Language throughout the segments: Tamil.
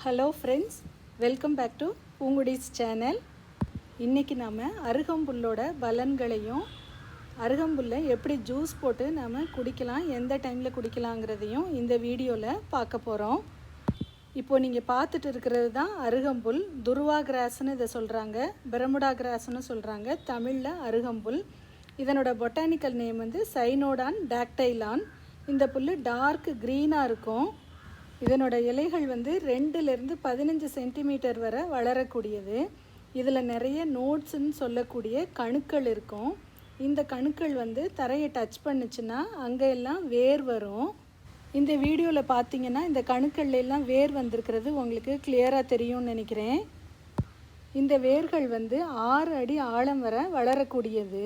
Hello friends, welcome back to பூங்குடிஸ் சேனல். இன்றைக்கி நாம் அருகம்புல்லோட பலன்களையும் அருகம்புல்லை எப்படி ஜூஸ் போட்டு நாம் குடிக்கலாம், எந்த டைமில் குடிக்கலாங்கிறதையும் இந்த வீடியோவில் பார்க்க போகிறோம். இப்போது நீங்கள் பார்த்துட்டு இருக்கிறது தான் அருகம்புல். துருவா கிராஸ்ன்னு இதை சொல்கிறாங்க, பிரமுடா கிராஸ்ன்னு சொல்கிறாங்க, தமிழில் அருகம்புல். இதனோட பொட்டானிக்கல் நேம் வந்து சைனோடான் டாக்டைலான். இந்த புல் டார்க் க்ரீனாக இருக்கும். இதனோட இலைகள் வந்து 2லேருந்து 15 சென்டிமீட்டர் வரை வளரக்கூடியது. இதில் நிறைய நோட்ஸுன்னு சொல்லக்கூடிய கணுக்கள் இருக்கும். இந்த கணுக்கள் வந்து தரையை டச் பண்ணுச்சுன்னா அங்கே எல்லாம் வேர் வரும். இந்த வீடியோவில் பார்த்தீங்கன்னா இந்த கணுக்கள்லாம் வேர் வந்திருக்கிறது உங்களுக்கு கிளியராக தெரியும்னு நினைக்கிறேன். இந்த வேர்கள் வந்து 6 அடி ஆழம் வரை வளரக்கூடியது.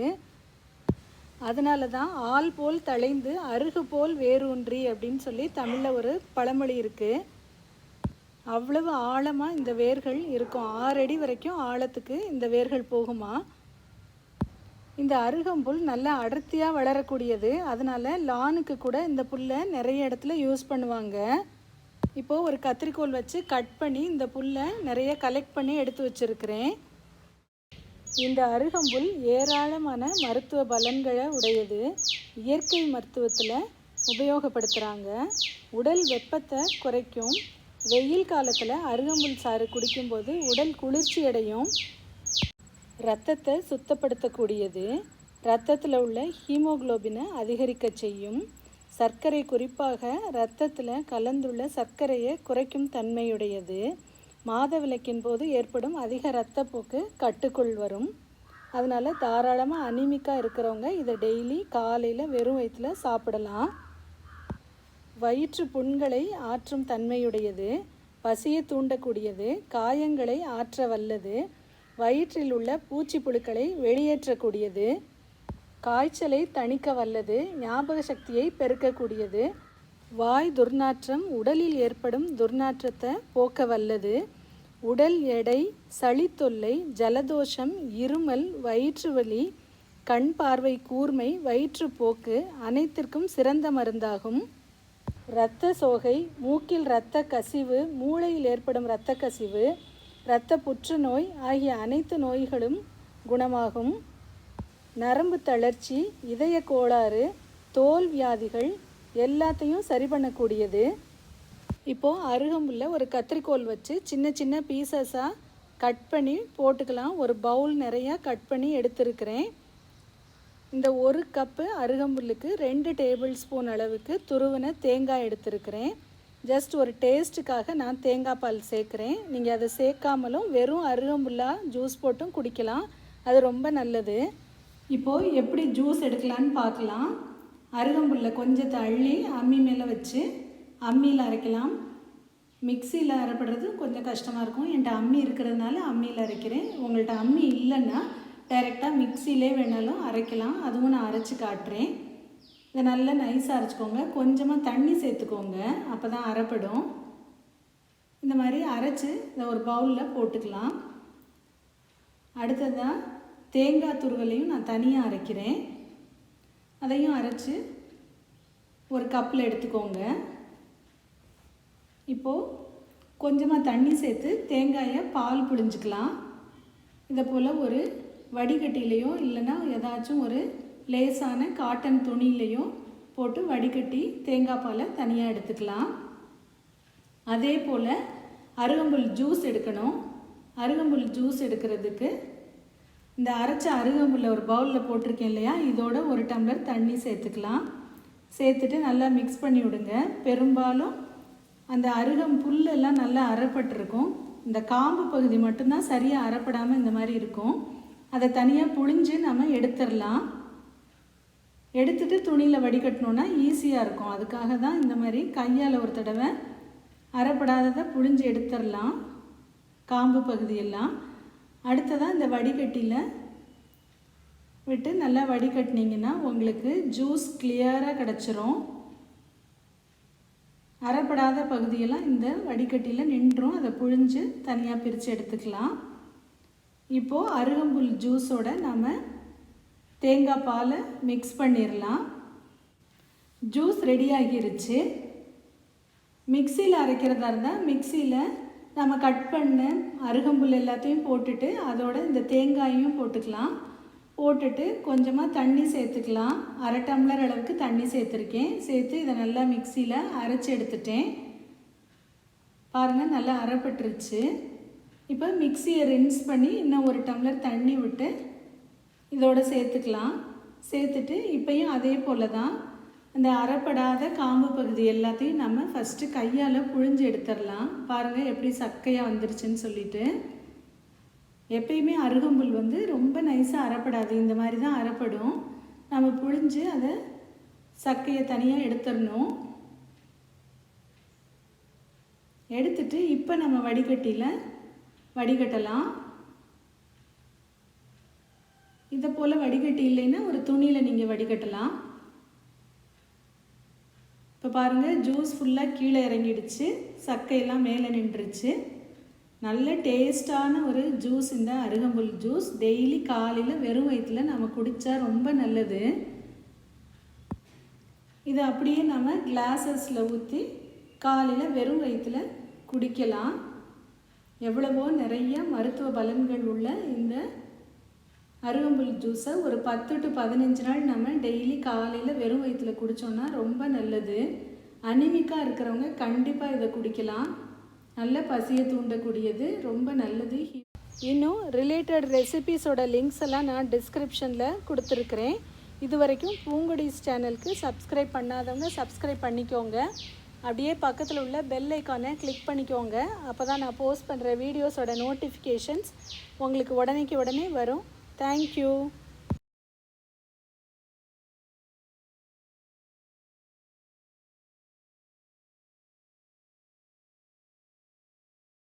அதனால தான் ஆள் போல் தழைந்து அருகு போல் வேரூன்றி அப்படின்னு சொல்லி தமிழில் ஒரு பழமொழி இருக்குது. அவ்வளவு ஆழமாக இந்த வேர்கள் இருக்கும். 6 அடி வரைக்கும் ஆழத்துக்கு இந்த வேர்கள் போகுமா. இந்த அருகம்புல் நல்லா அடர்த்தியாக வளரக்கூடியது. அதனால் லானுக்கு கூட இந்த புல்லை நிறைய இடத்துல யூஸ் பண்ணுவாங்க. இப்போது ஒரு கத்திரிக்கோல் வச்சு கட் பண்ணி இந்த புல்லை நிறைய கலெக்ட் பண்ணி எடுத்து வச்சுருக்கிறேன். இந்த அருகம்புல் ஏராளமான மருத்துவ பலன்களை உடையது. இயற்கை மருத்துவத்தில் உபயோகப்படுத்துகிறாங்க. உடல் வெப்பத்தை குறைக்கும். வெயில் காலத்தில் அருகம்புல் சாறு குடிக்கும்போது உடல் குளிர்ச்சி அடையும். இரத்தத்தை சுத்தப்படுத்தக்கூடியது. இரத்தத்தில் உள்ள ஹீமோகுளோபினை அதிகரிக்க செய்யும். சர்க்கரை, குறிப்பாக இரத்தத்தில் கலந்துள்ள சர்க்கரையை குறைக்கும் தன்மையுடையது. மாதவிலக்கின் போது ஏற்படும் அதிக இரத்தப்போக்கு கட்டுக்குள் வரும். அதனால் தாராளமாக அனிமிக்காக இருக்கிறவங்க இதை டெய்லி காலையில் வெறும் வயிற்றில் சாப்பிடலாம். வயிற்று புண்களை ஆற்றும் தன்மையுடையது. பசியை தூண்டக்கூடியது. காயங்களை ஆற்ற வல்லது. வயிற்றில் உள்ள பூச்சி புழுக்களை வெளியேற்றக்கூடியது. காய்ச்சலை தணிக்க வல்லது. ஞாபக சக்தியை பெருக்கக்கூடியது. வாய் துர்நாற்றம், உடலில் ஏற்படும் துர்நாற்றத்தை போக்க வல்லது. உடல் எடை, சளி தொல்லை, ஜலதோஷம், இருமல், வயிற்று வலி, கண் பார்வை கூர்மை, வயிற்றுப்போக்கு அனைத்திற்கும் சிறந்த மருந்தாகும். இரத்த சோகை, மூக்கில் இரத்த கசிவு, மூளையில் ஏற்படும் இரத்த கசிவு, இரத்த புற்றுநோய் ஆகிய அனைத்து நோய்களும் குணமாகும். நரம்பு தளர்ச்சி, இதய கோளாறு, தோல் வியாதிகள் எல்லாத்தையும் சரி பண்ணக்கூடியது. இப்போது அருகம்புல்ல ஒரு கத்திரிக்கோல் வச்சு சின்ன சின்ன பீசஸாக கட் பண்ணி போட்டுக்கலாம். ஒரு பவுல் நிறையா கட் பண்ணி எடுத்துருக்கிறேன். இந்த 1 கப்பு அருகம்புல்லுக்கு 2 டேபிள் ஸ்பூன் அளவுக்கு துருவின தேங்காய் எடுத்துருக்கிறேன். ஜஸ்ட் ஒரு டேஸ்ட்டுக்காக நான் தேங்காய் பால் சேர்க்குறேன். நீங்கள் அதை சேர்க்காமலும் வெறும் அருகம்புல்லாக ஜூஸ் போட்டும் குடிக்கலாம். அது ரொம்ப நல்லது. இப்போது எப்படி ஜூஸ் எடுக்கலான்னு பார்க்கலாம். அருகம்புல்லை கொஞ்சத்தை அள்ளி அம்மி மேலே வச்சு அம்மியில் அரைக்கலாம். மிக்சியில் அரைப்படுறது கொஞ்சம் கஷ்டமாக இருக்கும். என்கிட்ட அம்மி இருக்கிறதுனால அம்மியில் அரைக்கிறேன். உங்கள்கிட்ட அம்மி இல்லைன்னா டைரெக்டாக மிக்சியிலே வேணாலும் அரைக்கலாம். அதுவும் நான் அரைச்சி காட்டுறேன். இதை நல்லா நைஸாக அரைச்சிக்கோங்க. கொஞ்சமாக தண்ணி சேர்த்துக்கோங்க, அப்போ தான் அரைப்படும். இந்த மாதிரி அரைச்சி இதை ஒரு பவுலில் போட்டுக்கலாம். அடுத்ததாக தேங்காய் துருவலையும் நான் தனியாக அரைக்கிறேன். அதையும் அரைச்சி ஒரு கப்பில் எடுத்துக்கோங்க. இப்போது கொஞ்சமாக தண்ணி சேர்த்து தேங்காயை பால் புழிஞ்சிக்கலாம். இதை போல் ஒரு வடிகட்டிலையோ இல்லைன்னா ஏதாச்சும் ஒரு லேசான காட்டன் துணியிலையோ போட்டு வடிகட்டி தேங்காய் பாலை தனியாக எடுத்துக்கலாம். அதே போல் அருகம்புல் ஜூஸ் எடுக்கணும். அருகம்புல் ஜூஸ் எடுக்கிறதுக்கு இந்த அரைச்ச அருகம்புல்லை ஒரு பவுலில் போட்டிருக்கேன் இல்லையா, இதோட 1 டம்ளர் தண்ணி சேர்த்துக்கலாம். சேர்த்துட்டு நல்லா மிக்ஸ் பண்ணி விடுங்க. பெரும்பாலும் அந்த புல்லெல்லாம் நல்லா அரைப்பட்டிருக்கும். இந்த காம்பு பகுதி மட்டும்தான் சரியாக அரைப்படாமல் இந்த மாதிரி இருக்கும். அதை தனியாக புழிஞ்சு நம்ம எடுத்துடலாம். எடுத்துட்டு துணியில் வடிகட்டணுன்னா ஈஸியாக இருக்கும். அதுக்காக தான் இந்த மாதிரி கையால் ஒரு தடவை அரைப்படாததை புழிஞ்சு எடுத்துடலாம், காம்பு பகுதியெல்லாம். அடுத்ததாக இந்த வடிகட்டியில் விட்டு நல்லா வடிகட்டினீங்கன்னா உங்களுக்கு ஜூஸ் கிளியராக கிடச்சிரும். அரைப்படாத பகுதியெல்லாம் இந்த வடிகட்டியில் நின்றும். அதை புழிஞ்சு தனியாக பிரித்து எடுத்துக்கலாம். இப்போது அருகம்புல் ஜூஸோடு நாம் தேங்காய் பாலை மிக்ஸ் பண்ணிடலாம். ஜூஸ் ரெடி ஆகிருச்சு. மிக்சியில் அரைக்கிறதா இருந்தால் மிக்சியில் நம்ம கட் பண்ண அருகம்புல் எல்லாத்தையும் போட்டுட்டு அதோட இந்த தேங்காயும் போட்டுக்கலாம். போட்டுட்டு கொஞ்சமாக தண்ணி சேர்த்துக்கலாம். 1/2 டம்ளர் அளவுக்கு தண்ணி சேர்த்துருக்கேன். சேர்த்து இதை நல்லா மிக்சியில் அரைச்சி எடுத்துட்டேன். பாருங்கள், நல்லா அரைப்பட்டுருச்சு. இப்போ மிக்சியை ரின்ஸ் பண்ணி இன்னும் 1 டம்ளர் தண்ணி விட்டு இதோடு சேர்த்துக்கலாம். சேர்த்துட்டு இப்போயும் அதே போல் தான் அந்த அரைப்படாத காம்பு பகுதி எல்லாத்தையும் நம்ம ஃபஸ்ட்டு கையால் புழிஞ்சு எடுத்துடலாம். பாருங்கள் எப்படி சக்கையாக வந்துருச்சுன்னு சொல்லிட்டு. எப்பயுமே அருகம்புல் வந்து ரொம்ப நைஸாக அரைப்படாது, இந்த மாதிரி தான் அரைப்படும். நம்ம புழிஞ்சு அதை சக்கையை தனியாக எடுத்துடணும். எடுத்துட்டு இப்போ நம்ம வடிகட்டியில் வடிகட்டலாம். இதை போல் வடிகட்டி இல்லைன்னா ஒரு துணியில் நீங்கள் வடிகட்டலாம். இப்போ பாருங்கள், ஜூஸ் ஃபுல்லாக கீழே இறங்கிடுச்சு, சக்கையெல்லாம் மேலே நின்றுச்சு. நல்ல டேஸ்டான ஒரு ஜூஸ் இந்த அருகம்புல் ஜூஸ். டெய்லி காலையில் வெறும் வயிற்றில் நம்ம குடித்தா ரொம்ப நல்லது. இதை அப்படியே நம்ம கிளாஸஸில் ஊற்றி காலையில் வெறும் வயிற்றில் குடிக்கலாம். எவ்வளவோ நிறைய மருத்துவ பலன்கள் உள்ள இந்த அருகம்புல் ஜூஸை ஒரு 10 to 15 நாள் நம்ம டெய்லி காலையில் வெறும் வயிற்றில் குடித்தோன்னா ரொம்ப நல்லது. அனிமிக்காக இருக்கிறவங்க கண்டிப்பாக இதை குடிக்கலாம். நல்ல பசியை தூண்டக்கூடியது, ரொம்ப நல்லது. இன்னும் ரிலேட்டட் ரெசிபீஸோட லிங்க்ஸ் எல்லாம் நான் டிஸ்கிரிப்ஷனில் கொடுத்துருக்குறேன். இது வரைக்கும் பூங்குடிஸ் சேனலுக்கு சப்ஸ்கிரைப் பண்ணாதவங்க சப்ஸ்கிரைப் பண்ணிக்கோங்க. அப்படியே பக்கத்தில் உள்ள பெல் ஐக்கானை கிளிக் பண்ணிக்கோங்க. அப்போ தான் நான் போஸ்ட் பண்ணுற வீடியோஸோட நோட்டிஃபிகேஷன்ஸ் உங்களுக்கு உடனே வரும். தேங்க்யூ.